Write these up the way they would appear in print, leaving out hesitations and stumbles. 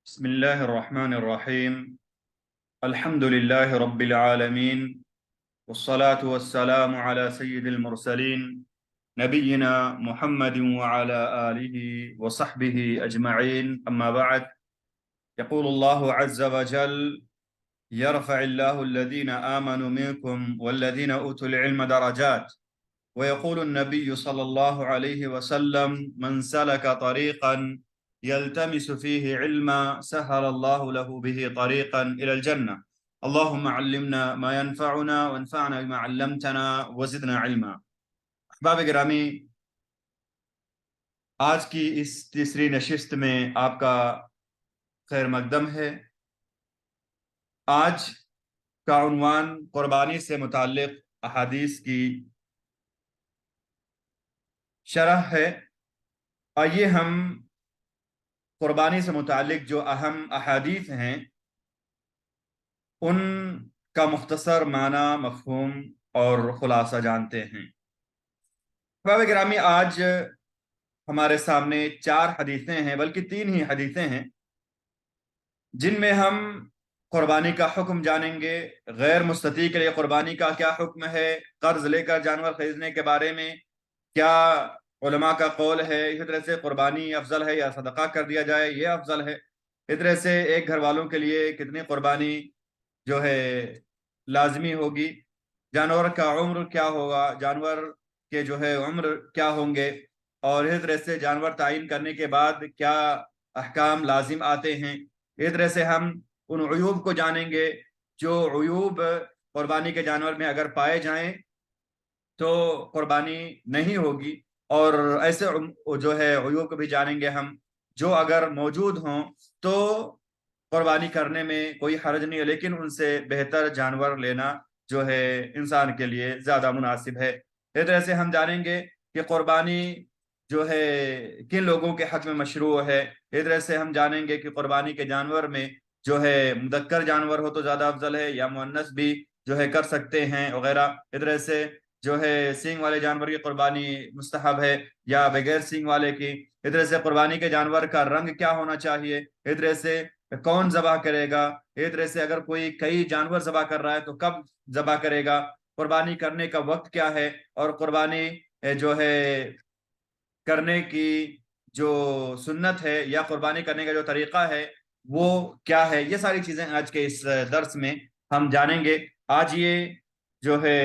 بسم الله الرحمن الرحيم. الحمد لله رب العالمين، والصلاة والسلام على سيد المرسلين نبينا محمد وعلى آله وصحبه أجمعين. أما بعد، يقول الله عز وجل: يرفع الله الذين آمنوا منكم والذين أوتوا العلم درجات. ويقول النبي صلى الله عليه وسلم: من سلك طريقا يلتمس فيه علما سهل الله له به طريقا إلى الجنة. اللهم علمنا ما ينفعنا وانفعنا بما علمتنا وزدنا علما. احباب گرامی، آج کی اس تیسری نشست میں آپ کا خیر مقدم ہے۔ آج کا عنوان قربانی سے متعلق احادیث کی شرح ہے۔ آئیے ہم قربانی سے متعلق جو اہم احادیث ہیں ان کا مختصر معنی، مفہوم اور خلاصہ جانتے ہیں۔ احباب گرامی، آج ہمارے سامنے 4 حدیثیں ہیں، بلکہ 3 ہی حدیثیں ہیں جن میں ہم قربانی کا حکم جانیں گے، غیر مستطیع کے لیے قربانی کا کیا حکم ہے، قرض لے کر جانور خریدنے کے بارے میں کیا علماء کا قول ہے، اسی طرح سے قربانی افضل ہے یا صدقہ کر دیا جائے یہ افضل ہے، اس طرح سے ایک گھر والوں کے لیے کتنی قربانی جو ہے لازمی ہوگی، جانور کا عمر کیا ہوگا، جانور کے جو ہے عمر کیا ہوں گے، اور اس طرح سے جانور تعین کرنے کے بعد کیا احکام لازم آتے ہیں۔ اس طرح سے ہم ان عیوب کو جانیں گے جو عیوب قربانی کے جانور میں اگر پائے جائیں تو قربانی نہیں ہوگی، اور ایسے جو ہے عیوب کو بھی جانیں گے ہم جو اگر موجود ہوں تو قربانی کرنے میں کوئی حرج نہیں ہے، لیکن ان سے بہتر جانور لینا جو ہے انسان کے لیے زیادہ مناسب ہے۔ اس طرح سے ہم جانیں گے کہ قربانی جو ہے کن لوگوں کے حق میں مشروع ہے۔ اس طرح سے ہم جانیں گے کہ قربانی کے جانور میں جو ہے مذکر جانور ہو تو زیادہ افضل ہے یا مؤنث بھی جو ہے کر سکتے ہیں وغیرہ۔ اس طرح سے جو ہے سینگ والے جانور کی قربانی مستحب ہے یا بغیر سینگ والے کی۔ اس طرح سے قربانی کے جانور کا رنگ کیا ہونا چاہیے، اس طرح سے کون ذبح کرے گا، اس طرح سے اگر کوئی کئی جانور ذبح کر رہا ہے تو کب ذبح کرے گا، قربانی کرنے کا وقت کیا ہے، اور قربانی جو ہے کرنے کی جو سنت ہے یا قربانی کرنے کا جو طریقہ ہے وہ کیا ہے۔ یہ ساری چیزیں آج کے اس درس میں ہم جانیں گے۔ آج یہ جو ہے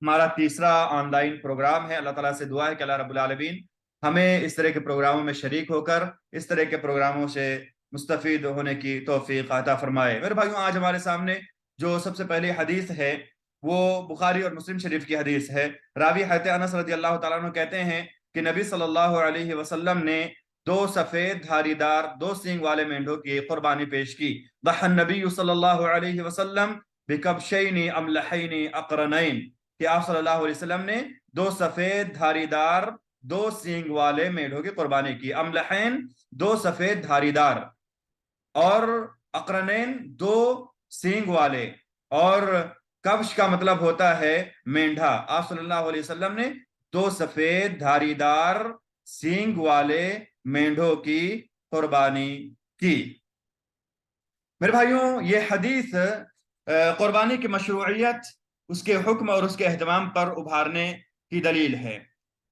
ہمارا تیسرا آن لائن پروگرام ہے۔ اللہ تعالیٰ سے دعا ہے کہ اللہ رب العالمین ہمیں اس طرح کے پروگراموں میں شریک ہو کر اس طرح کے پروگراموں سے مستفید ہونے کی توفیق عطا فرمائے۔ میرے بھائیوں، آج ہمارے سامنے جو سب سے پہلی حدیث ہے وہ بخاری اور مسلم شریف کی حدیث ہے۔ راوی حضرت انس رضی اللہ تعالیٰ عنہ کہتے ہیں کہ نبی صلی اللہ علیہ وسلم نے 2 سفید دھاری دار 2 سینگ والے مینڈھوں کی قربانی پیش کی۔ ضحى النبی صلی اللہ علیہ وسلم بکبشین املحین اقرنین، کہ آپ صلی اللہ علیہ وسلم نے 2 سفید دھاری دار 2 سینگ والے مینڈھوں کی قربانی کی۔ املحین 2 سفید دھاری دار، اور اقرنین 2 سینگ والے، اور کبش کا مطلب ہوتا ہے مینڈھا۔ آپ صلی اللہ علیہ وسلم نے 2 سفید دھاری دار سینگ والے مینڈھوں کی قربانی کی۔ میرے بھائیوں، یہ حدیث قربانی کی مشروعیت، اس کے حکم اور اس کے اہتمام پر ابھارنے کی دلیل ہے،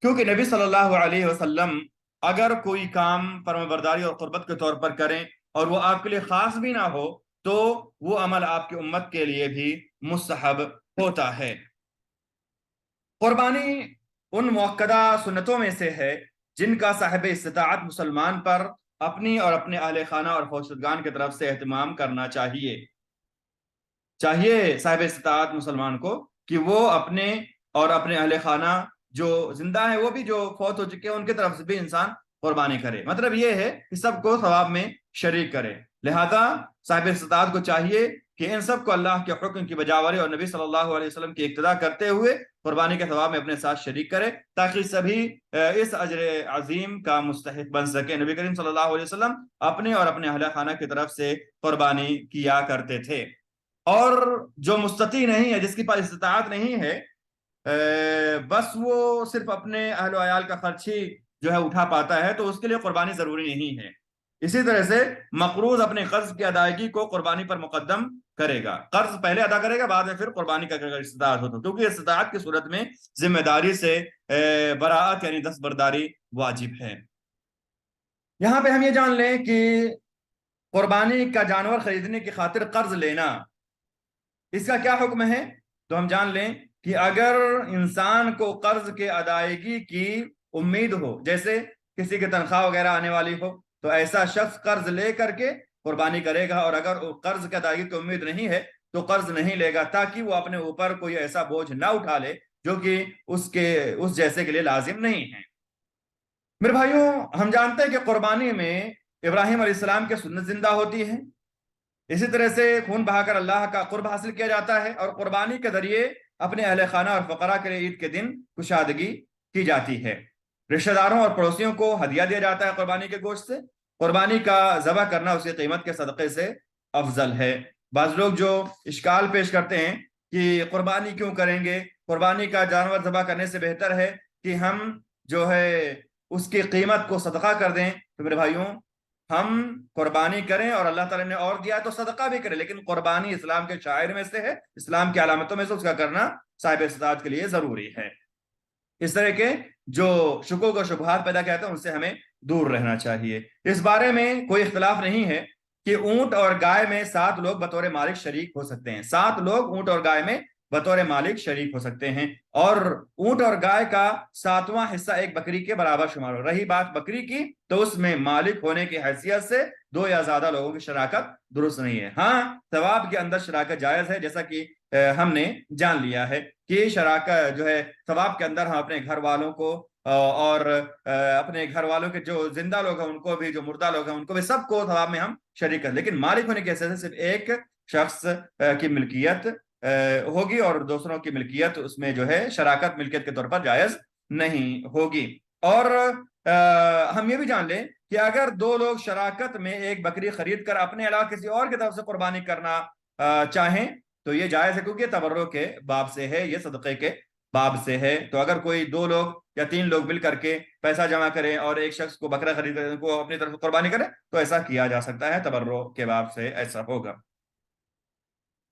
کیونکہ نبی صلی اللہ علیہ وسلم اگر کوئی کام فرمانبرداری اور قربت کے طور پر کریں اور وہ آپ کے لیے خاص بھی نہ ہو تو وہ عمل آپ کی امت کے لیے بھی مستحب ہوتا ہے۔ قربانی ان مؤکدہ سنتوں میں سے ہے جن کا صاحب استطاعت مسلمان پر اپنی اور اپنے اہل خانہ اور فوجدگان کی طرف سے اہتمام کرنا چاہیے صاحب استطاعت مسلمان کو کہ وہ اپنے اور اپنے اہل خانہ جو زندہ ہیں، وہ بھی جو فوت ہو چکے ہیں، ان کی طرف سے بھی انسان قربانی کرے۔ مطلب یہ ہے کہ سب کو ثواب میں شریک کرے۔ لہذا صاحب استطاعت کو چاہیے کہ ان سب کو اللہ کے حکم کی بجاوری اور نبی صلی اللہ علیہ وسلم کی اقتداء کرتے ہوئے قربانی کے ثواب میں اپنے ساتھ شریک کرے، تاکہ سبھی اس اجر عظیم کا مستحق بن سکے۔ نبی کریم صلی اللہ علیہ وسلم اپنے اور اپنے اہل خانہ کی طرف سے قربانی کیا کرتے تھے، اور جو مستطیع نہیں ہے، جس کی پاس استطاعت نہیں ہے، بس وہ صرف اپنے اہل و عیال کا خرچ ہی جو ہے اٹھا پاتا ہے، تو اس کے لیے قربانی ضروری نہیں ہے۔ اسی طرح سے مقروض اپنے قرض کی ادائیگی کو قربانی پر مقدم کرے گا، قرض پہلے ادا کرے گا، بعد میں پھر قربانی کرے گا استطاعت ہو تو، کیونکہ استطاعت کی صورت میں ذمہ داری سے براعت یعنی دستبرداری واجب ہے۔ یہاں پہ ہم یہ جان لیں کہ قربانی کا جانور خریدنے کی خاطر قرض لینا، اس کا کیا حکم ہے؟ تو ہم جان لیں کہ اگر انسان کو قرض کے ادائیگی کی امید ہو، جیسے کسی کی تنخواہ وغیرہ آنے والی ہو، تو ایسا شخص قرض لے کر کے قربانی کرے گا، اور اگر قرض کی ادائیگی کی امید نہیں ہے تو قرض نہیں لے گا، تاکہ وہ اپنے اوپر کوئی ایسا بوجھ نہ اٹھا لے جو کہ اس جیسے کے لیے لازم نہیں ہے۔ میرے بھائیوں، ہم جانتے ہیں کہ قربانی میں ابراہیم علیہ السلام کی سنت زندہ ہوتی ہے، اسی طرح سے خون بہا کر اللہ کا قرب حاصل کیا جاتا ہے، اور قربانی کے ذریعے اپنے اہل خانہ اور فقراء کے لیے عید کے دن کشادگی کی جاتی ہے، رشتہ داروں اور پڑوسیوں کو ہدیہ دیا جاتا ہے قربانی کے گوشت سے۔ قربانی کا ذبح کرنا اسی قیمت کے صدقے سے افضل ہے۔ بعض لوگ جو اشکال پیش کرتے ہیں کہ قربانی کیوں کریں گے، قربانی کا جانور ذبح کرنے سے بہتر ہے کہ ہم جو ہے اس کی قیمت کو صدقہ کر دیں، تو میرے بھائیوں، ہم قربانی کریں اور اللہ تعالیٰ نے اور دیا تو صدقہ بھی کریں، لیکن قربانی اسلام کے شعائر میں سے ہے، اسلام کی علامتوں میں سے اس کا کرنا صاحب استطاعت کے لیے ضروری ہے۔ اس طرح کے جو شکوک و شبہات پیدا کہتے ہیں ان سے ہمیں دور رہنا چاہیے۔ اس بارے میں کوئی اختلاف نہیں ہے کہ اونٹ اور گائے میں 7 لوگ بطور مالک شریک ہو سکتے ہیں، 7 لوگ اونٹ اور گائے میں بطور مالک شریک ہو سکتے ہیں، اور اونٹ اور گائے کا 7واں حصہ ایک بکری کے برابر شمار ہو۔ رہی بات بکری کی، تو اس میں مالک ہونے کی حیثیت سے 2 یا زیادہ لوگوں کی شراکت درست نہیں ہے۔ ہاں، ثواب کے اندر شراکت جائز ہے، جیسا کہ ہم نے جان لیا ہے کہ شراکت جو ہے ثواب کے اندر ہم اپنے گھر والوں کو اور اپنے گھر والوں کے جو زندہ لوگ ہیں ان کو بھی، جو مردہ لوگ ہیں ان کو بھی، سب کو ثواب میں ہم شریک کریں، لیکن مالک ہونے کی حیثیت سے صرف ایک شخص کی ملکیت ہوگی، اور دوسروں کی ملکیت اس میں جو ہے شراکت ملکیت کے طور پر جائز نہیں ہوگی۔ اور ہم یہ بھی جان لیں کہ اگر 2 لوگ شراکت میں ایک بکری خرید کر اپنے علاوہ کسی اور کی طرف سے قربانی کرنا چاہیں تو یہ جائز ہے، کیونکہ یہ تبرع کے باب سے ہے، یہ صدقے کے باب سے ہے۔ تو اگر کوئی 2 لوگ یا 3 لوگ مل کر کے پیسہ جمع کریں اور ایک شخص کو بکرا خرید کر کو اپنی طرف قربانی کرے تو ایسا کیا جا سکتا ہے، تبرع کے باب سے ایسا ہوگا۔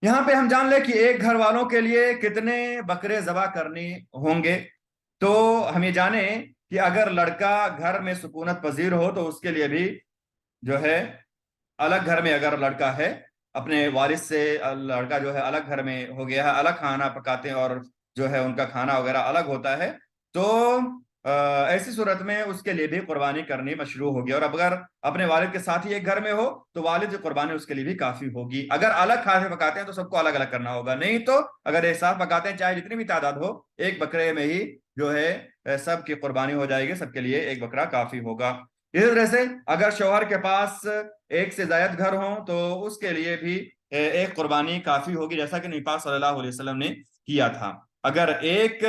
یہاں پہ ہم جان لیں کہ ایک گھر والوں کے لیے کتنے بکرے ذبح کرنے ہوں گے، تو ہم یہ جانیں کہ اگر لڑکا گھر میں سکونت پذیر ہو تو اس کے لیے بھی جو ہے الگ گھر میں، اگر لڑکا ہے اپنے والد سے، لڑکا جو ہے الگ گھر میں ہو گیا ہے، الگ کھانا پکاتے ہیں اور جو ہے ان کا کھانا وغیرہ الگ ہوتا ہے، تو ایسی صورت میں اس کے لیے بھی قربانی کرنی مشروع ہوگی، اور اگر اپنے والد کے ساتھ ہی ایک گھر میں ہو تو والد کی قربانی اس کے لیے بھی کافی ہوگی۔ اگر الگ کھانے پکاتے ہیں تو سب کو الگ الگ کرنا ہوگا، نہیں تو اگر ایک ساتھ پکاتے ہیں چاہے جتنی بھی تعداد ہو، ایک بکرے میں ہی جو ہے سب کی قربانی ہو جائے گی، سب کے لیے ایک بکرا کافی ہوگا۔ اسی طرح سے اگر شوہر کے پاس ایک سے زائد گھر ہوں تو اس کے لیے بھی ایک قربانی کافی ہوگی، جیسا کہ نبی پاک صلی اللہ علیہ وسلم نے کیا تھا۔ اگر ایک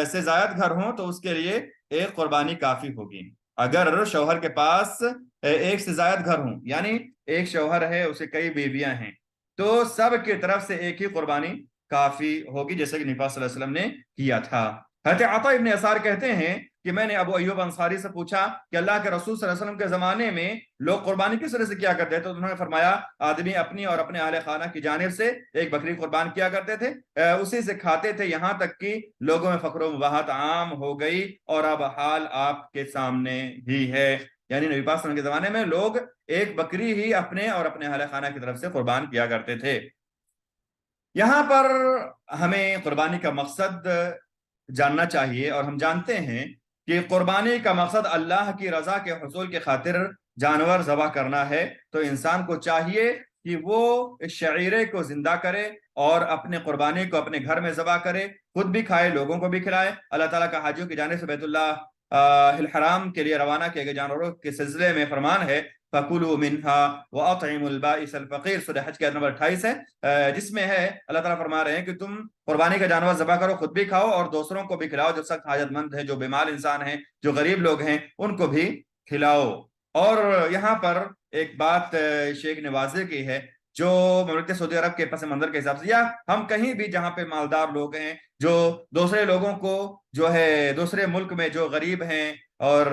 سے زائد گھر ہوں تو اس کے لیے ایک قربانی کافی ہوگی۔ اگر شوہر کے پاس ایک سے زائد گھر ہوں، یعنی ایک شوہر ہے، اسے کئی بیویاں ہیں، تو سب کی طرف سے ایک ہی قربانی کافی ہوگی، جیسے کہ نبی پاک صلی اللہ علیہ وسلم نے کیا تھا۔ حضرت عطا ابن یسار کہتے ہیں کہ میں نے ابو ایوب انصاری سے پوچھا کہ اللہ کے رسول صلی اللہ علیہ وسلم کے زمانے میں لوگ قربانی کس طرح سے کیا کرتے تھے، تو انہوں نے فرمایا آدمی اپنی اور اپنے اہل خانہ کی جانب سے ایک بکری قربان کیا کرتے تھے، اسی سے کھاتے تھے، یہاں تک کہ لوگوں میں فقر و مباحت عام ہو گئی، اور اب حال آپ کے سامنے ہی ہے۔ یعنی نبی پاک صلی اللہ علیہ وسلم کے زمانے میں لوگ ایک بکری ہی اپنے اور اپنے اہل خانہ کی طرف سے قربان کیا کرتے تھے۔ یہاں پر ہمیں قربانی کا مقصد جاننا چاہیے، اور ہم جانتے ہیں کہ قربانی کا مقصد اللہ کی رضا کے حصول کے خاطر جانور ذبح کرنا ہے، تو انسان کو چاہیے کہ وہ اس شعیرے کو زندہ کرے اور اپنے قربانی کو اپنے گھر میں ذبح کرے، خود بھی کھائے، لوگوں کو بھی کھلائے۔ اللہ تعالیٰ کا حاجیوں کی جانب سے بیت اللہ الحرام کے لیے روانہ کیے گئے جانوروں کے سلسلے میں فرمان ہے فَكُلُوا مِنْهَا وَأَطْعِمُوا الْبَائِسَ الْفَقِيرَ، سورہ حج کی آیت نمبر 28 ہے، جس میں ہے اللہ تعالیٰ فرما رہے ہیں کہ تم قربانی کا جانور ذبح کرو، خود بھی کھاؤ اور دوسروں کو بھی کھلاؤ، جو سخت حاجت مند ہے، جو بیمار انسان ہیں، جو غریب لوگ ہیں، ان کو بھی کھلاؤ۔ اور یہاں پر ایک بات شیخ نے واضح کی ہے، جو مملکت سعودی عرب کے پس منظر کے حساب سے، یا ہم کہیں بھی جہاں پہ مالدار لوگ ہیں جو دوسرے لوگوں کو جو ہے دوسرے ملک میں جو غریب ہیں اور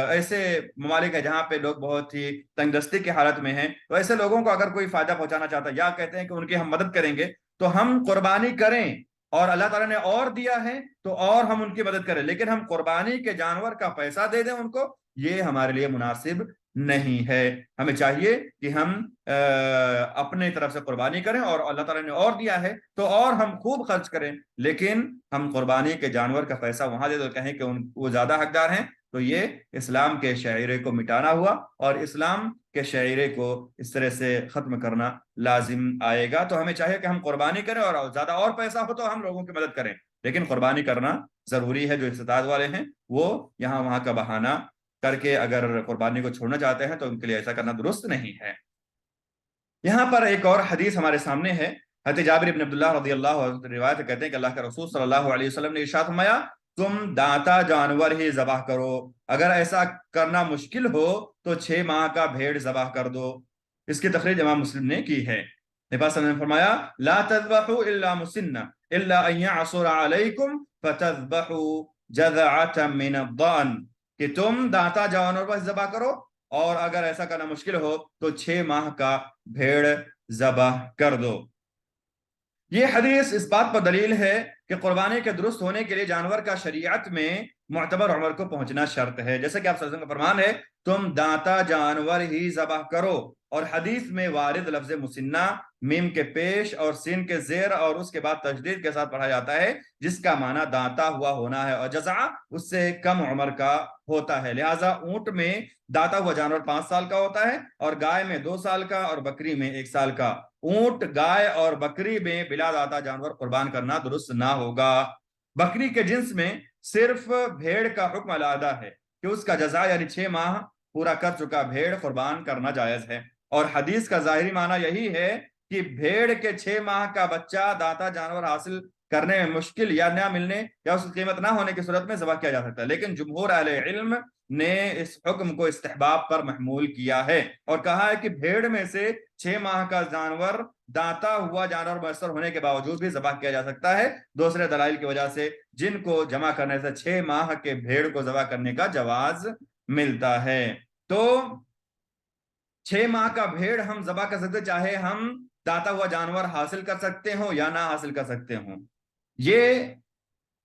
ایسے ممالک ہیں جہاں پہ لوگ بہت ہی تنگ دستی کی حالت میں ہیں، تو ایسے لوگوں کو اگر کوئی فائدہ پہنچانا چاہتا ہے یا کہتے ہیں کہ ان کی ہم مدد کریں گے تو ہم قربانی کریں، اور اللہ تعالیٰ نے اور دیا ہے تو اور ہم ان کی مدد کریں، لیکن ہم قربانی کے جانور کا پیسہ دے دیں ان کو، یہ ہمارے لیے مناسب نہیں ہے۔ ہمیں چاہیے کہ ہم اپنے طرف سے قربانی کریں، اور اللہ تعالیٰ نے اور دیا ہے تو اور ہم خوب خرچ کریں، لیکن ہم قربانی کے جانور کا پیسہ وہاں دے دو کہیں کہ وہ زیادہ حقدار ہیں، تو یہ اسلام کے شعیرے کو مٹانا ہوا، اور اسلام کے شعیرے کو اس طرح سے ختم کرنا لازم آئے گا۔ تو ہمیں چاہیے کہ ہم قربانی کریں، اور زیادہ اور پیسہ ہو تو ہم لوگوں کی مدد کریں، لیکن قربانی کرنا ضروری ہے۔ جو استطاعت والے ہیں وہ یہاں وہاں کا بہانہ کر کے اگر قربانی کو چھوڑنا چاہتے ہیں تو ان کے لیے ایسا کرنا درست نہیں ہے۔ یہاں پر ایک اور حدیث ہمارے سامنے ہے، حضرت جابر بن عبداللہ رضی اللہ عنہ روایت کہتے ہیں کہ اللہ کے رسول صلی اللہ علیہ وسلم نے ارشاد فرمایا، تم دانتا جانور ہی ذبح کرو، اگر ایسا کرنا مشکل ہو تو 6 ماہ کا بھیڑ ذبح کر دو۔ اس کی تخریج امام مسلم نے کی ہے۔ نبی صلی اللہ علیہ وسلم نے فرمایا، لا تذبحوا الا مسنہ الا ان يعصر علیکم فتذبحوا جذعة من الضأن، کہ تم دانتا جانور بس ذبح کرو، اور اگر ایسا کرنا مشکل ہو تو 6 ماہ کا بھیڑ ذبح کر دو۔ یہ حدیث اس بات پر دلیل ہے کہ قربانی کے درست ہونے کے لیے جانور کا شریعت میں معتبر عمر کو پہنچنا شرط ہے، جیسے کہ آپ صلی اللہ علیہ وسلم کا فرمان ہے، تم دانتا جانور ہی ذبح کرو، اور حدیث میں وارد لفظ مسنہ میم کے پیش اور سین کے زیر اور اس کے بعد تشدید کے ساتھ پڑھا جاتا ہے، جس کا معنی دانتا ہوا ہونا ہے، اور جزع اس سے کم عمر کا ہوتا ہے۔ لہٰذا اونٹ میں دانتا ہوا جانور 5 سال کا ہوتا ہے، اور گائے میں 2 سال کا، اور بکری میں 1 سال کا۔ اونٹ، گائے اور بکری میں بلا دانتا جانور قربان کرنا درست نہ ہوگا۔ بکری کے جنس میں صرف بھیڑ کا حکم علیحدہ ہے کہ اس کا جزا یعنی 6 ماہ پورا کر چکا بھیڑ قربان کرنا جائز ہے، اور حدیث کا ظاہری معنی یہی ہے کہ بھیڑ کے 6 ماہ کا بچہ دانتا جانور حاصل کرنے میں مشکل یا نہ ملنے یا اس کی قیمت نہ ہونے کی صورت میں ذبح کیا جا سکتا ہے، لیکن جمہور اہل علم نے اس حکم کو استحباب پر محمول کیا ہے، اور کہا ہے کہ بھیڑ میں سے 6 ماہ کا جانور دانتا ہوا جانور میسر ہونے کے باوجود بھی ذبح کیا جا سکتا ہے، دوسرے دلائل کی وجہ سے، جن کو جمع کرنے سے 6 ماہ کے بھیڑ کو ذبح کرنے کا جواز ملتا ہے۔ تو 6 ماہ کا بھیڑ ہم ذبح کر سکتے، چاہے ہم دانتا ہوا جانور حاصل کر سکتے ہوں یا نہ حاصل کر سکتے ہوں۔ یہ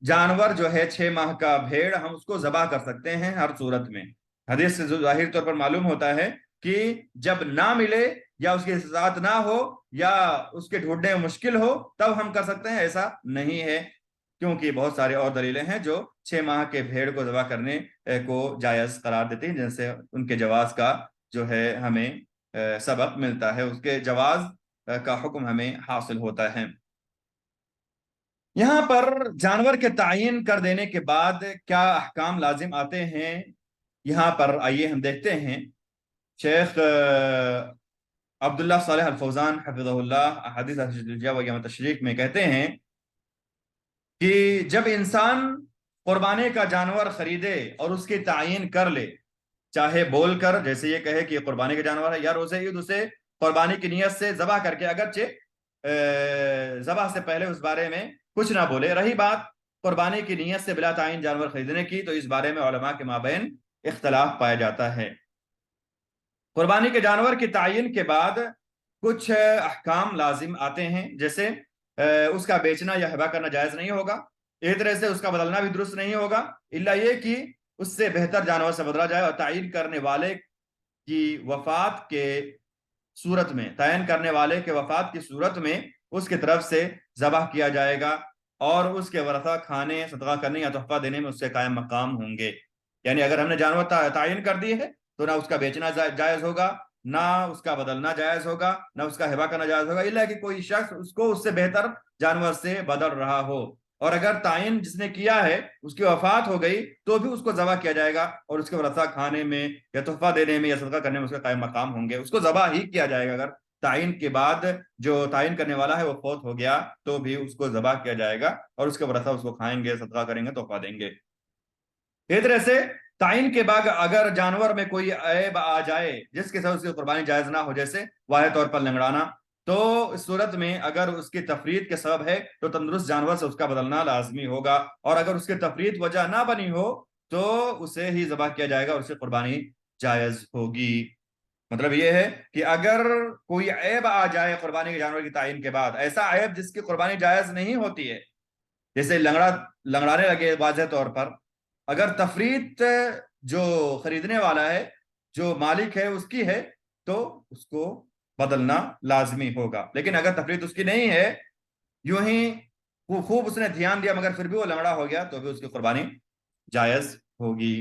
جانور جو ہے 6 ماہ کا بھیڑ ہم اس کو ذبح کر سکتے ہیں ہر صورت میں۔ حدیث سے ظاہر طور پر معلوم ہوتا ہے کہ جب نہ ملے یا اس کی استطاعت نہ ہو یا اس کے ڈھونڈنے میں مشکل ہو تب ہم کر سکتے ہیں، ایسا نہیں ہے، کیونکہ بہت سارے اور دلیلیں ہیں جو 6 ماہ کے بھیڑ کو ذبح کرنے کو جائز قرار دیتی ہیں، جن سے ان کے جواز کا جو ہے ہمیں سبق ملتا ہے، اس کے جواز کا حکم ہمیں حاصل ہوتا ہے۔ یہاں پر جانور کے تعین کر دینے کے بعد کیا احکام لازم آتے ہیں، یہاں پر آئیے ہم دیکھتے ہیں۔ شیخ عبداللہ صالح الفوزان حفظہ اللہ احادیث و ایام تشریق میں کہتے ہیں کہ جب انسان قربانے کا جانور خریدے اور اس کی تعین کر لے، چاہے بول کر جیسے یہ کہے کہ یہ قربانی کا جانور ہے، یا روزے عید اسے قربانی کی نیت سے ذبح کر کے، اگرچہ ذبح سے پہلے اس بارے میں کچھ نہ بولے۔ رہی بات قربانی کی نیت سے بلا تعین جانور خریدنے کی، تو اس بارے میں علماء کے مابین اختلاف پایا جاتا ہے۔ قربانی کے جانور کی تعین کے بعد کچھ احکام لازم آتے ہیں، جیسے اس کا بیچنا یا ہبہ کرنا جائز نہیں ہوگا، ایک طرح سے اس کا بدلنا بھی درست نہیں ہوگا، الا یہ کہ اس سے بہتر جانور سے بدلا جائے، اور تعین کرنے والے کی وفات کے صورت میں، تعین کرنے والے کے وفات کی صورت میں اس کی طرف سے ذبح کیا جائے گا، اور اس کے ورثہ کھانے، صدقہ کرنے یا تحفہ دینے میں اس سے قائم مقام ہوں گے۔ یعنی اگر ہم نے جانور تعین کر دی ہے تو نہ اس کا بیچنا جائز ہوگا، نہ اس کا بدلنا جائز ہوگا، نہ اس کا ہبہ کرنا جائز ہوگا، الا کہ کوئی شخص اس کو اس سے بہتر جانور سے بدل رہا ہو، اور اگر تعین جس نے کیا ہے اس کی وفات ہو گئی تو بھی اس کو ذبح کیا جائے گا، اور اس کے ورثہ کھانے میں یا تحفہ دینے میں یا صدقہ کرنے میں اس کے قائم مقام ہوں گے۔ اس کو ذبح ہی کیا جائے گا، اگر تعین کے بعد جو تعین کرنے والا ہے وہ فوت ہو گیا تو بھی اس کو ذبح کیا جائے گا، اور اس کے ورثہ اس کو کھائیں گے، صدقہ کریں گے، تحفہ دیں گے۔ اس طرح سے تعین کے بعد اگر جانور میں کوئی عیب آ جائے جس کے سبب اس کی قربانی جائز نہ ہو، جیسے واحد طور پر لنگڑانا، تو اس صورت میں اگر اس کی تفرید کے سبب ہے تو تندرست جانور سے اس کا بدلنا لازمی ہوگا، اور اگر اس کی تفرید وجہ نہ بنی ہو تو اسے ہی ذبح کیا جائے گا اور اسے قربانی جائز ہوگی۔ مطلب یہ ہے کہ اگر کوئی عیب آ جائے قربانی کے جانور کی تعین کے بعد، ایسا عیب جس کی قربانی جائز نہیں ہوتی ہے، جیسے لنگڑانے لگے واضح طور پر، اگر تفریط جو خریدنے والا ہے، جو مالک ہے، اس کی ہے، تو اس کو بدلنا لازمی ہوگا۔ لیکن اگر تفریط اس کی نہیں ہے، یوں ہی خوب اس نے دھیان دیا مگر پھر بھی وہ لنگڑا ہو گیا، تو بھی اس کی قربانی جائز ہوگی۔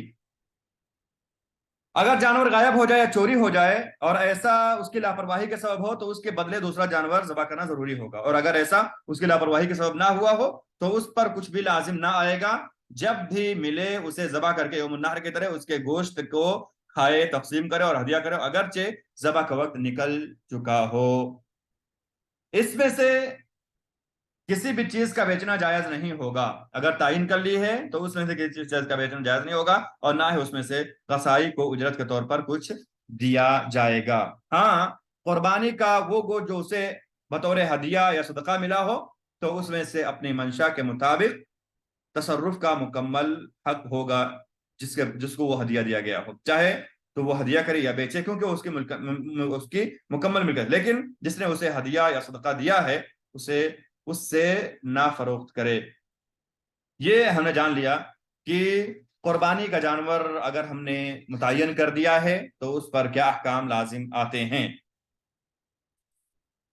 اگر جانور غائب ہو جائے یا چوری ہو جائے اور ایسا اس کی لاپرواہی کے سبب ہو، تو اس کے بدلے دوسرا جانور ذبح کرنا ضروری ہوگا، اور اگر ایسا اس کی لاپرواہی کے سبب نہ ہوا ہو تو اس پر کچھ بھی لازم نہ آئے گا۔ جب بھی ملے اسے ذبح کر کے یوم النحر کی طرح اس کے گوشت کو کھائے، تقسیم کرے اور ہدیہ کرے، اگرچہ ذبح کا وقت نکل چکا ہو۔ اس میں سے کسی بھی چیز کا بیچنا جائز نہیں ہوگا۔ اگر تعین کر لی ہے تو اس میں سے کسی چیز کا بیچنا جائز نہیں ہوگا، اور نہ ہی اس میں سے قصائی کو اجرت کے طور پر کچھ دیا جائے گا۔ ہاں، قربانی کا وہ گوشت جو اسے بطور ہدیہ یا صدقہ ملا ہو، تو اس میں سے اپنی منشا کے مطابق تصرف کا مکمل حق ہوگا جس کو وہ ہدیہ دیا گیا ہو، چاہے تو وہ ہدیہ کرے یا بیچے، کیونکہ اس کی مکمل ملکیت۔ لیکن جس نے اسے ہدیہ یا صدقہ دیا ہے، اس سے نہ فروخت کرے۔ یہ ہم نے جان لیا کہ قربانی کا جانور اگر ہم نے متعین کر دیا ہے تو اس پر کیا احکام لازم آتے ہیں۔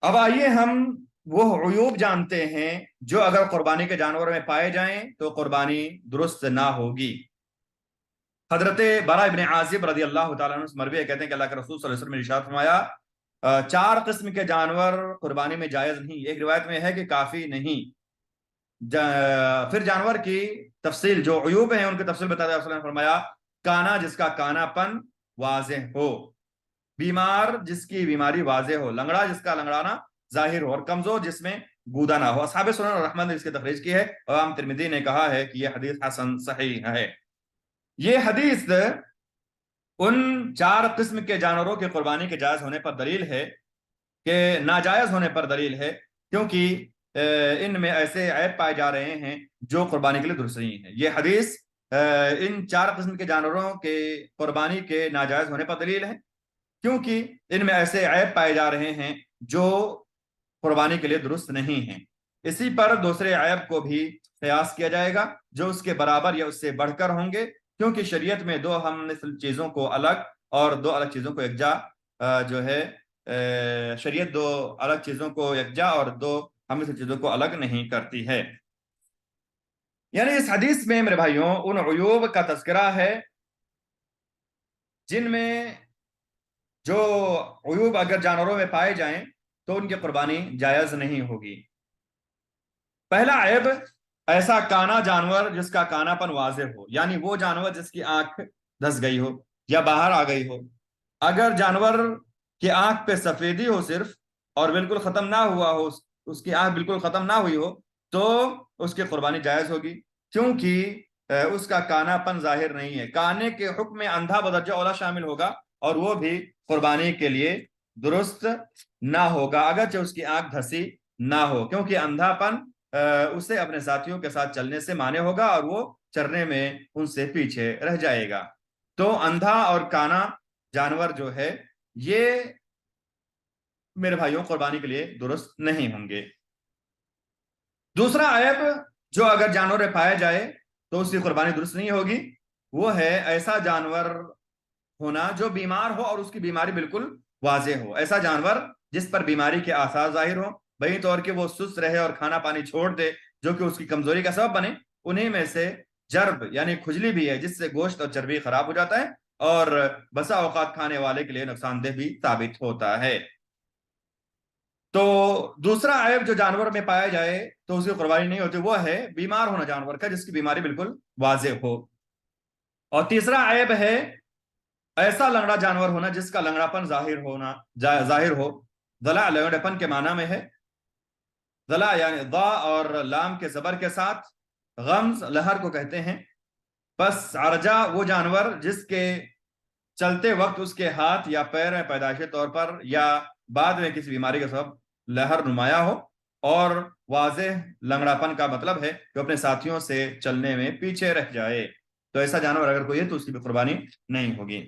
اب آئیے ہم وہ عیوب جانتے ہیں جو اگر قربانی کے جانور میں پائے جائیں تو قربانی درست نہ ہوگی۔ حضرت براء ابن عازب رضی اللہ تعالیٰ عنہ سے مروی ہے، کہتے ہیں کہ اللہ کے رسول صلی اللہ علیہ وسلم نے ارشاد فرمایا، 4 قسم کے جانور قربانی میں جائز نہیں۔ ایک روایت میں ہے کہ کافی نہیں۔ پھر جانور کی تفصیل، جو عیوب ہیں ان کی تفصیل بتاتے ہوئے نے فرمایا، کانا جس کا کانا پن واضح ہو، بیمار جس کی بیماری واضح ہو، لنگڑا جس کا لنگڑانا ظاہر ہو، اور کمزور جس میں گودا نہ ہو۔ اصحاب سنن اور احمد نے اس کی تخریج کی ہے، اور امام ترمذی نے کہا ہے کہ یہ حدیث حسن صحیح ہے۔ یہ حدیث ان 4 قسم کے جانوروں کے قربانی کے جائز ہونے پر دلیل ہے، کہ ناجائز ہونے پر دلیل ہے، کیونکہ ان میں ایسے عیب پائے جا رہے ہیں جو قربانی کے لیے درست نہیں ہے۔ یہ حدیث ان 4 قسم کے جانوروں کے قربانی کے ناجائز ہونے پر دلیل ہے، کیونکہ ان میں ایسے عیب پائے جا رہے ہیں جو قربانی کے لیے درست نہیں ہیں۔ اسی پر دوسرے عیب کو بھی قیاس کیا جائے گا جو اس کے برابر یا اس سے بڑھ کر ہوں گے، کیونکہ شریعت میں 2 ہم مثل چیزوں کو الگ اور 2 الگ چیزوں کو یکجا جو ہے شریعت 2 الگ چیزوں کو یکجا اور 2 ہم مثل چیزوں کو الگ نہیں کرتی ہے۔ یعنی اس حدیث میں میرے بھائیوں ان عیوب کا تذکرہ ہے جن میں جو عیوب اگر جانوروں میں پائے جائیں تو ان کی قربانی جائز نہیں ہوگی۔ پہلا عیب، ایسا کانا جانور جس کا کانا پن واضح ہو، یعنی وہ جانور جس کی آنکھ دھس گئی ہو یا باہر آ گئی ہو۔ اگر جانور کی آنکھ پہ سفیدی ہو صرف اور بالکل ختم نہ ہوا ہو، اس کی آنکھ بالکل ختم نہ ہوئی ہو، تو اس کی قربانی جائز ہوگی، کیونکہ اس کا کانا پن ظاہر نہیں ہے۔ کانے کے حکم میں اندھا بدرجہ اولا شامل ہوگا، اور وہ بھی قربانی کے لیے درست نہ ہوگا اگرچہ اس کی آنکھ دھسی نہ ہو، کیونکہ اندھا پن اسے اپنے ساتھیوں کے ساتھ چلنے سے مانے ہوگا اور وہ چرنے میں ان سے پیچھے رہ جائے گا۔ تو اندھا اور کانا جانور جو ہے یہ میرے بھائیوں قربانی کے لیے درست نہیں ہوں گے۔ دوسرا عیب جو اگر جانور میں پایا جائے تو اس کی قربانی درست نہیں ہوگی، وہ ہے ایسا جانور ہونا جو بیمار ہو اور اس کی بیماری بالکل واضح ہو۔ ایسا جانور جس پر بیماری کے آثار ظاہر ہوں، بہی طور کہ وہ سست رہے اور کھانا پانی چھوڑ دے، جو کہ اس کی کمزوری کا سبب بنے۔ انہی میں سے جرب یعنی کھجلی بھی ہے، جس سے گوشت اور چربی خراب ہو جاتا ہے اور بسا اوقات کھانے والے کے لیے نقصان دہ بھی ثابت ہوتا ہے۔ تو دوسرا عیب جو جانور میں پایا جائے تو اس کی قربانی نہیں ہوتی، وہ ہے بیمار ہونا جانور کا جس کی بیماری بالکل واضح ہو۔ اور تیسرا عیب ہے ایسا لنگڑا جانور ہونا جس کا لنگڑا پن ظاہر ہو۔ ضلع لنگڑے پن کے معنی میں ہے، ضلع یعنی ضا اور لام کے زبر کے ساتھ، غمز لہر کو کہتے ہیں۔ پس عرجہ وہ جانور جس کے چلتے وقت اس کے ہاتھ یا پیر میں پیدائشی طور پر یا بعد میں کسی بیماری کا سبب لہر نمایاں ہو، اور واضح لنگڑا پن کا مطلب ہے کہ اپنے ساتھیوں سے چلنے میں پیچھے رہ جائے۔ تو ایسا جانور اگر کوئی ہے تو اس کی بھی قربانی نہیں ہوگی۔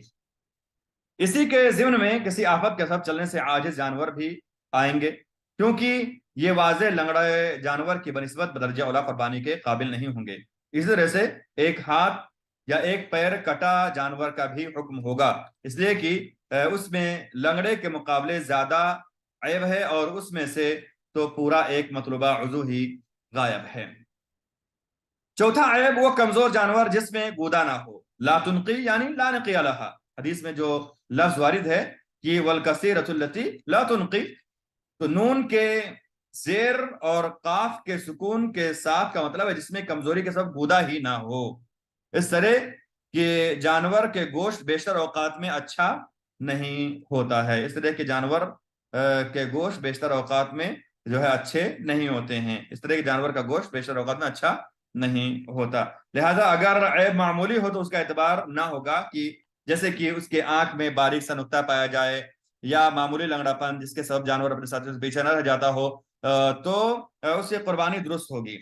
اسی کے ضمن میں کسی آفت کے سبب چلنے سے عاجز جانور بھی آئیں گے، کیونکہ یہ واضح لنگڑے جانور کی بنسبت بدرجہ اولا قربانی کے قابل نہیں ہوں گے۔ اسی طرح سے ایک ہاتھ یا ایک پیر کٹا جانور کا بھی حکم ہوگا، اس لیے کہ اس میں لنگڑے کے مقابلے زیادہ عیب ہے، اور اس میں سے تو پورا ایک مطلوبہ عضو ہی غائب ہے۔ چوتھا عیب وہ کمزور جانور جس میں گودا نہ ہو، لا تنقی یعنی لا نقی لہا، حدیث میں جو لفظ وارد ہے کہ والکثیرۃ التی لا تنقی، تو نون کے زیر اور قاف کے سکون کے ساتھ کا مطلب ہے جس میں کمزوری کے سبب گودا ہی نہ ہو۔ اس طرح کہ جانور کے گوشت بیشتر اوقات میں اچھا نہیں ہوتا ہے، اس طرح کے جانور کے گوشت بیشتر اوقات میں جو ہے اچھے نہیں ہوتے ہیں، اس طرح کے جانور کا گوشت بیشتر اوقات میں اچھا نہیں ہوتا۔ لہذا اگر عیب معمولی ہو تو اس کا اعتبار نہ ہوگا، کہ جیسے کہ اس کے آنکھ میں باریک سا نقطہ پایا جائے یا معمولی لنگڑا پن جس کے سبب جانور اپنے ساتھیوں سے پیچھے نہ رہ جاتا ہو، تو اس سے قربانی درست ہوگی۔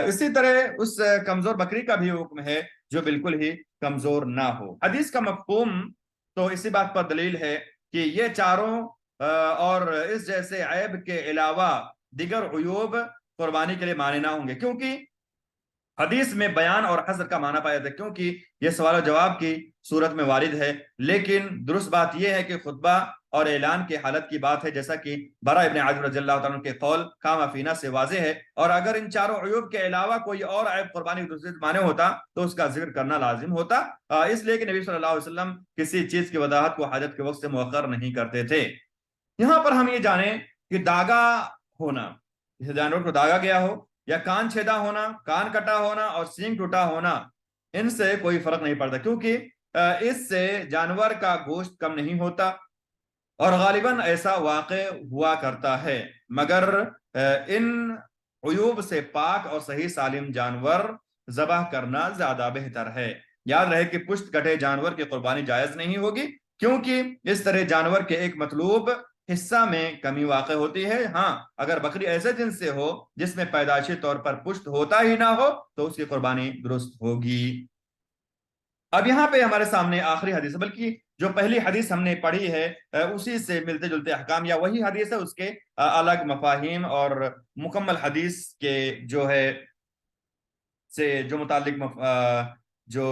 اسی طرح اس کمزور بکری کا بھی حکم ہے جو بالکل ہی کمزور نہ ہو۔ حدیث کا مفہوم تو اسی بات پر دلیل ہے کہ یہ چاروں اور اس جیسے عیب کے علاوہ دیگر عیوب قربانی کے لیے مانے نہ ہوں گے، کیونکہ حدیث میں بیان اور حصر کا معنی پایا جاتا ہے، کیونکہ یہ سوال و جواب کی صورت میں وارد ہے، لیکن درست بات یہ ہے کہ خطبہ اور اعلان کی حالت کی بات ہے، جیسا کہ برا ابن عازب رضی اللہ تعالیٰ کے قول کام فینا سے واضح ہے، اور اگر ان چاروں عیوب کے علاوہ کوئی اور عیب قربانی کی دوسرے معنی ہوتا تو اس کا ذکر کرنا لازم ہوتا، اس لیے کہ نبی صلی اللہ علیہ وسلم کسی چیز کی وضاحت کو حاجت کے وقت سے مؤخر نہیں کرتے تھے۔ یہاں پر ہم یہ جانیں کہ داغا ہونا، جسے جانور کو داغا گیا ہو، یا کان چھیدا ہونا، کان کٹا ہونا اور سینگ ٹوٹا ہونا، ان سے کوئی فرق نہیں پڑتا، کیونکہ اس سے جانور کا گوشت کم نہیں ہوتا، اور غالباً ایسا واقع ہوا کرتا ہے، مگر ان عیوب سے پاک اور صحیح سالم جانور ذبح کرنا زیادہ بہتر ہے۔ یاد رہے کہ پشت کٹے جانور کی قربانی جائز نہیں ہوگی، کیونکہ اس طرح جانور کے ایک مطلوب حصہ میں کمی واقع ہوتی ہے۔ ہاں، اگر بکری ایسے جنس سے ہو جس میں پیدائشی طور پر پشت ہوتا ہی نہ ہو تو اس کی قربانی درست ہوگی۔ اب یہاں پہ ہمارے سامنے آخری حدیث ہے، بلکہ جو پہلی حدیث ہم نے پڑھی ہے اسی سے ملتے جلتے احکام، یا وہی حدیث ہے، اس کے الگ مفاہیم اور مکمل حدیث کے جو ہے سے جو متعلق جو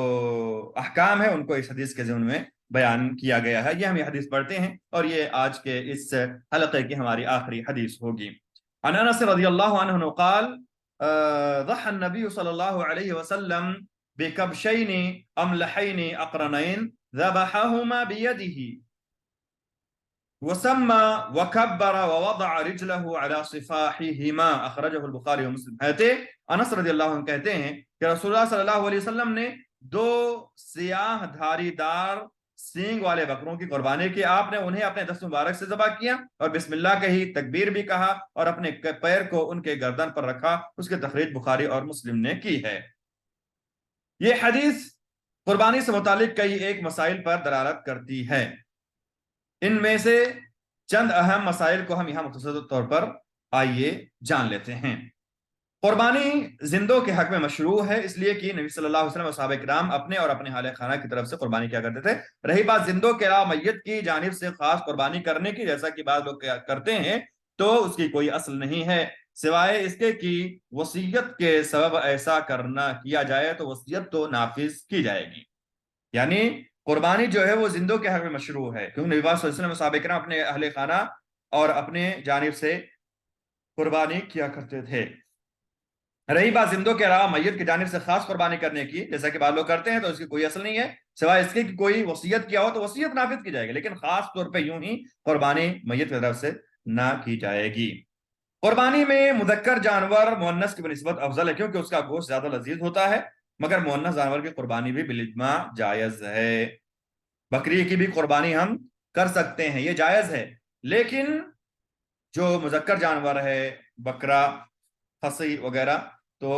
احکام ہے ان کو اس حدیث کے ضمن میں بیان کیا گیا ہے۔ یہ ہم یہ حدیث پڑھتے ہیں اور یہ آج کے اس حلقے کی ہماری آخری حدیث ہوگی۔ عن انس رضی اللہ عنہ قال ضحى النبي صلی اللہ علیہ وسلم بكبشين املحين اقرنين ذبحهما بيده وسمى وكبر ووضع رجله على صفاحهما، اخرجه البخاری ومسلم۔ انس رضی اللہ عنہ کہتے ہیں کہ رسول اللہ صلی اللہ علیہ وسلم نے دو سیاہ دھاری دار سینگ والے بکروں کی قربانی کی، آپ نے انہیں اپنے دست مبارک سے ذبح کیا اور بسم اللہ کہی، تکبیر بھی کہا اور اپنے پیر کو ان کے گردن پر رکھا۔ اس کی تخریج بخاری اور مسلم نے کی ہے۔ یہ حدیث قربانی سے متعلق کئی ایک مسائل پر دلالت کرتی ہے، ان میں سے چند اہم مسائل کو ہم یہاں مختصر طور پر آئیے جان لیتے ہیں۔ قربانی زندوں کے حق میں مشروع ہے، اس لیے کہ نبی صلی اللہ علیہ وسلم اور صحابہ کرام اپنے اور اپنے اہل خانہ کی طرف سے قربانی کیا کرتے تھے۔ رہی بات زندوں کے علاوہ میت کی جانب سے خاص قربانی کرنے کی، جیسا کہ بعض لوگ کرتے ہیں، تو اس کی کوئی اصل نہیں ہے، سوائے اس کے کہ وصیت کے سبب ایسا کیا جائے تو وصیت تو نافذ کی جائے گی۔ یعنی قربانی جو ہے وہ زندوں کے حق میں مشروع ہے، کیونکہ نبی صلی اللہ علیہ وسلم اور صحابہ کرام اپنے اہل خانہ اور اپنے جانب سے قربانی کیا کرتے تھے۔ رہی بات زندوں کے علاوہ میت کی جانب سے خاص قربانی کرنے کی، جیسا کہ بعض لوگ کرتے ہیں، تو اس کی کوئی اصل نہیں ہے، سوائے اس کے کہ کوئی وصیت کیا ہو تو وصیت نافذ کی جائے گی، لیکن خاص طور پہ یوں ہی قربانی میت کی طرف سے نہ کی جائے گی۔ قربانی میں مذکر جانور مؤنث کی بنسبت افضل ہے، کیونکہ اس کا گوشت زیادہ لذیذ ہوتا ہے، مگر مؤنث جانور کی قربانی بھی بالاجماع جائز ہے۔ بکری کی بھی قربانی ہم کر سکتے ہیں، یہ جائز ہے، لیکن جو مذکر جانور ہے، بکرا، خصی وغیرہ، تو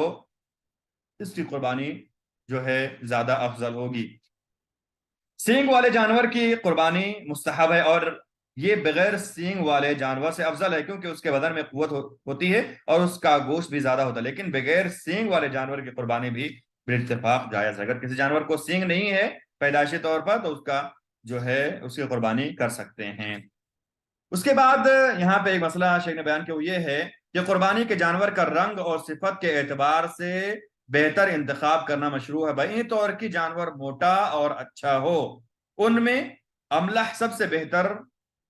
اس کی قربانی جو ہے زیادہ افضل ہوگی۔ سینگ والے جانور کی قربانی مستحب ہے، اور یہ بغیر سینگ والے جانور سے افضل ہے، کیونکہ اس کے بدن میں قوت ہوتی ہے اور اس کا گوشت بھی زیادہ ہوتا ہے، لیکن بغیر سینگ والے جانور کی قربانی بھی بالاتفاق جائز ہے۔ اگر کسی جانور کو سینگ نہیں ہے پیدائشی طور پر تو اس کا جو ہے اس کی قربانی کر سکتے ہیں۔ اس کے بعد یہاں پہ ایک مسئلہ شیخ نے بیان کیا، وہ یہ ہے کہ قربانی کے جانور کا رنگ اور صفت کے اعتبار سے بہتر انتخاب کرنا مشروع ہے۔ بعین طور کی جانور موٹا اور اچھا ہو، ان میں املح سب سے بہتر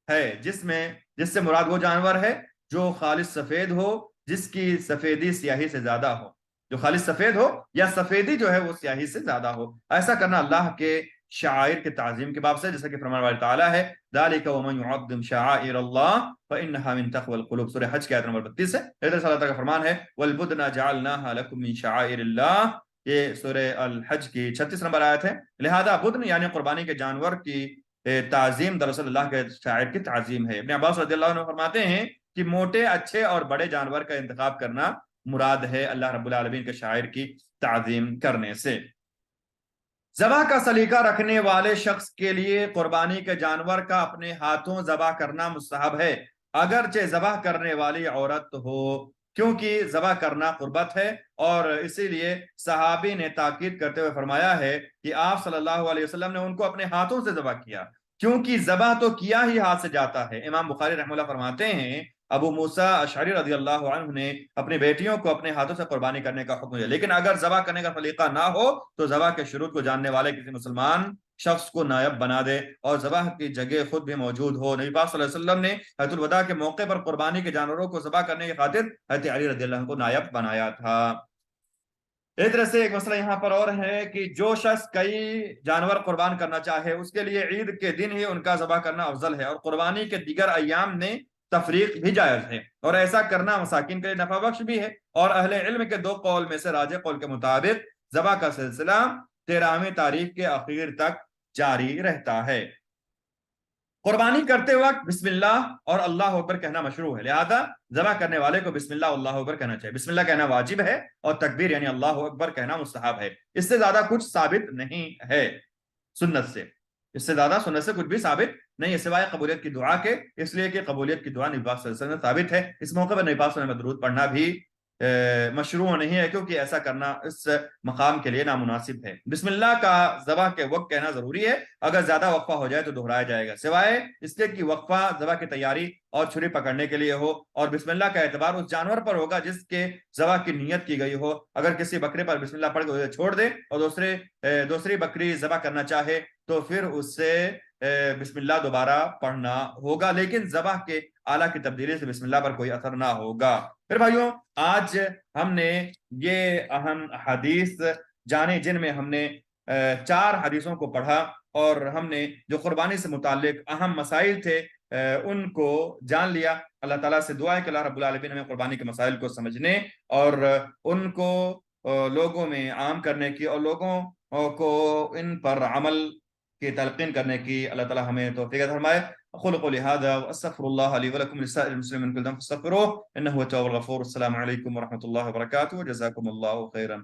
ہے، جس سے مراد وہ جانور ہے جو خالص سفید ہو، جس کی سفیدی سیاہی سے زیادہ ہو، جو خالص سفید ہو یا سفیدی جو ہے وہ سیاہی سے زیادہ ہو۔ ایسا کرنا اللہ کے شعائر کے تعظیم کے باب سے، جیسا کہ فرمان والی تعالیٰ ہے ذالک ومن یعظم شعائر اللہ فانها من تقوی القلوب، سورہ حج کی آیت نمبر 32 ہے۔ اللہ تعالیٰ کا فرمان ہے والبدن جعلناها لكم من شعائر اللہ، یہ سورہ الحج کی 36 نمبر آیت ہے۔ لہذا بدن یعنی قربانی کے جانور کی تعظیم دراصل اللہ کے شاعر کی تعظیم ہے۔ ابن عباس رضی اللہ عنہ فرماتے ہیں کہ موٹے اچھے اور بڑے جانور کا انتخاب کرنا مراد ہے اللہ رب العالمین کے شاعر کی تعظیم کرنے سے۔ ذبح کا سلیقہ رکھنے والے شخص کے لیے قربانی کے جانور کا اپنے ہاتھوں ذبح کرنا مستحب ہے، اگرچہ ذبح کرنے والی عورت ہو، کیونکہ ذبح کرنا قربت ہے، اور اسی لیے صحابی نے تاکید کرتے ہوئے فرمایا ہے کہ آپ صلی اللہ علیہ وسلم نے ان کو اپنے ہاتھوں سے ذبح کیا، کیونکہ ذبح تو کیا ہی ہاتھ سے جاتا ہے۔ امام بخاری رحمہ اللہ فرماتے ہیں ابو موسیٰ اشعری رضی اللہ عنہ نے اپنی بیٹیوں کو اپنے ہاتھوں سے قربانی کرنے کا حکم دیا، لیکن اگر ذبح کرنے کا سلیقہ نہ ہو تو ذبح کے شروط کو جاننے والے کسی مسلمان شخص کو نائب بنا دے، اور ذبح کی جگہ خود بھی موجود ہو۔ نبی پاک صلی اللہ علیہ وسلم نے حجۃ الوداع کے موقع پر قربانی کے جانوروں کو ذبح کرنے کی خاطر حضرت علی رضی اللہ عنہ کو نائب بنایا تھا۔ اس طرح سے ایک مسئلہ یہاں پر اور ہے کہ جو شخص کئی جانور قربان کرنا چاہے اس کے لیے عید کے دن ہی ان کا ذبح کرنا افضل ہے، اور قربانی کے دیگر ایام میں تفریق بھی جائز ہے، اور ایسا کرنا مساکین کے لیے نفع بخش بھی ہے۔ اور اہل علم کے دو قول میں سے راجح قول کے مطابق ذبح کا سلسلہ 13ویں تاریخ کے اخیر تک جاری رہتا ہے۔ قربانی کرتے وقت بسم اللہ اور اللہ اکبر کہنا مشروع ہے، لہذا ذبح کرنے والے کو بسم اللہ اللہ اکبر کہنا چاہیے۔ بسم اللہ کہنا واجب ہے اور تکبیر یعنی اللہ اکبر کہنا مستحب ہے۔ اس سے زیادہ کچھ ثابت نہیں ہے سنت سے، اس سے زیادہ سنت سے کچھ بھی ثابت نہیں ہے سوائے قبولیت کی دعا کے، اس لیے کہ قبولیت کی دعا نبی پاک صلی اللہ علیہ وسلم میں ثابت ہے۔ اس موقع پر نبی پاک صلی اللہ علیہ وسلم میں درود پڑھنا بھی مشروع نہیں ہے، کیونکہ ایسا کرنا اس مقام کے لیے نامناسب ہے۔ بسم اللہ کا ذبح کے وقت کہنا ضروری ہے، اگر زیادہ وقفہ ہو جائے تو دہرایا جائے گا، سوائے اس کے کہ وقفہ ذبح کی تیاری اور چھری پکڑنے کے لیے ہو، اور بسم اللہ کا اعتبار اس جانور پر ہوگا جس کے ذبح کی نیت کی گئی ہو۔ اگر کسی بکرے پر بسم اللہ پڑھ کے اسے چھوڑ دے اور دوسری بکری ذبح کرنا چاہے تو پھر اس سے بسم اللہ دوبارہ پڑھنا ہوگا، لیکن ذبح کے آلہ کی تبدیلی سے بسم اللہ پر کوئی اثر نہ ہوگا۔ پھر بھائیوں، آج ہم نے یہ اہم حدیث جانے جن میں ہم نے 4 حدیثوں کو پڑھا، اور ہم نے جو قربانی سے متعلق اہم مسائل تھے ان کو جان لیا۔ اللہ تعالیٰ سے دعا ہے کہ اللہ رب العالمین ہمیں قربانی کے مسائل کو سمجھنے اور ان کو لوگوں میں عام کرنے کی، اور لوگوں کو ان پر عمل کی تلقین کرنے کی اللہ تعالیٰ ہمیں توفیق عطا فرمائے۔ اقول قولي هذا واستغفر الله لي ولكم ولسائر المسلمين من كل ذنب فاستغفروه انه هو التواب الغفور۔ السلام علیکم ورحمۃ اللہ وبرکاتہ، جزاکم اللہ خیرا۔